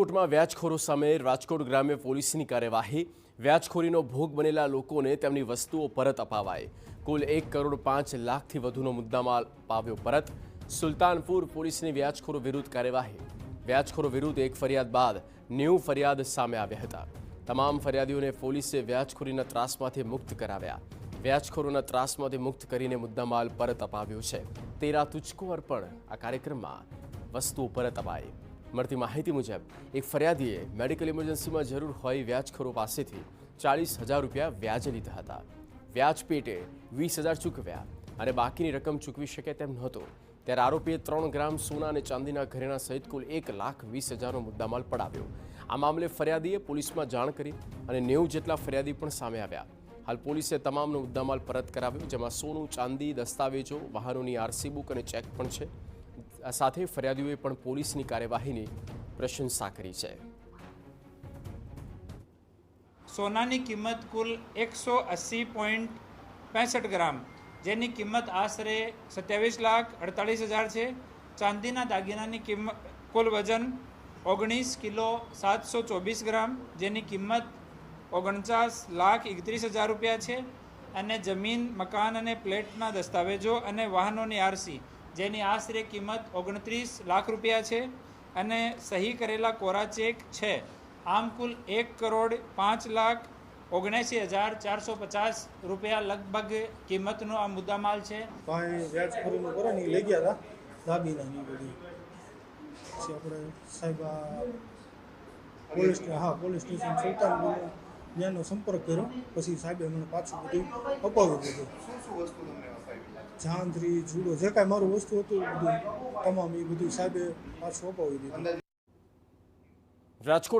રાજકોટમાં વ્યાજખોરો સામે રાજકોટ ગ્રામ્ય પોલીસની કાર્યવાહી। વ્યાજખોરીનો ભોગ બનેલા લોકોને તેમની વસ્તુઓ પરત અપાવાઈ। કુલ 1,05 લાખથી વધુનો મુદ્દામાલ પાવ્યો પરત। સુલતાનપુર પોલીસની વ્યાજખોરો વિરુદ્ધ કાર્યવાહી। વ્યાજખોરો વિરુદ્ધ એક ફરિયાદ બાદ 90 ફરિયાદ સામે આવ્યા હતા। તમામ ફરિયાદીઓને પોલીસે વ્યાજખોરીના ત્રાસમાંથી મુક્ત કરાવ્યા। વ્યાજખોરોના ત્રાસમાંથી મુક્ત કરીને મુદ્દામાલ પરત અપાવ્યો છે। તેરા તુજકો અર્પણ આ કાર્યક્રમમાં વસ્તુઓ પરત અપાઈ। મળતી માહિતી મુજબ એક ફરિયાદીએ મેડિકલ ઇમરજન્સીમાં જરૂર હોય વ્યાજખોરો પાસેથી 40,000 રૂપિયા વ્યાજે લીધા હતા। વ્યાજ પેટે 20,000 ચૂકવ્યા અને બાકીની રકમ ચૂકવી શકે તેમ નહોતો, ત્યારે આરોપીએ 3 ગ્રામ સોના અને ચાંદીના ઘરેણા સહિત કુલ 1,20,000નો મુદ્દામાલ પડાવ્યો। આ મામલે ફરિયાદીએ પોલીસમાં જાણ કરી અને 90 જેટલા ફરિયાદી પણ સામે આવ્યા। હાલ પોલીસે તમામનો મુદ્દામાલ પરત કરાવ્યો, જેમાં સોનું, ચાંદી, દસ્તાવેજો, વાહનોની આરસી બુક અને ચેક પણ છે। આ સાથે ફરિયાદીઓએ પણ પોલીસની કાર્યવાહીની પ્રશંસા કરી છે। સોનાની કિંમત કુલ 180.65 ગ્રામ, જેની કિંમત આશરે 27,48,000 છે। ચાંદીના દાગીનાની કિંમત કુલ વજન 19 કિલો 724 ગ્રામ, જેની કિંમત 49,31,000 રૂપિયા છે। અને જમીન, મકાન અને પ્લેટના દસ્તાવેજો અને વાહનોની આરસી, જેની આશરે કિંમત 29 લાખ રૂપિયા છે અને સહી કરેલા કોરા ચેક છે। આમ કુલ 1,05,79,450 રૂપિયા લગભગ કિંમતનો આ મુદ્દામાલ છે। વ્યાજખોરીનું કરે ને લઈ ગયા હતા દાગીનાની બધી, પછી આપણે સાહેબ પોલીસ સ્ટેશન સુલતાનપુર ત્યાંનો સંપર્ક કર્યો, પછી સાહેબે મને પાછું બધું અપાવી દીધું। જાંત્રી, જુડો, જે કાંઈ મારું વસ્તુ હતું બધું તમામ એ બધું સાહેબે પાછું અપાવી દીધું। રાજકોટ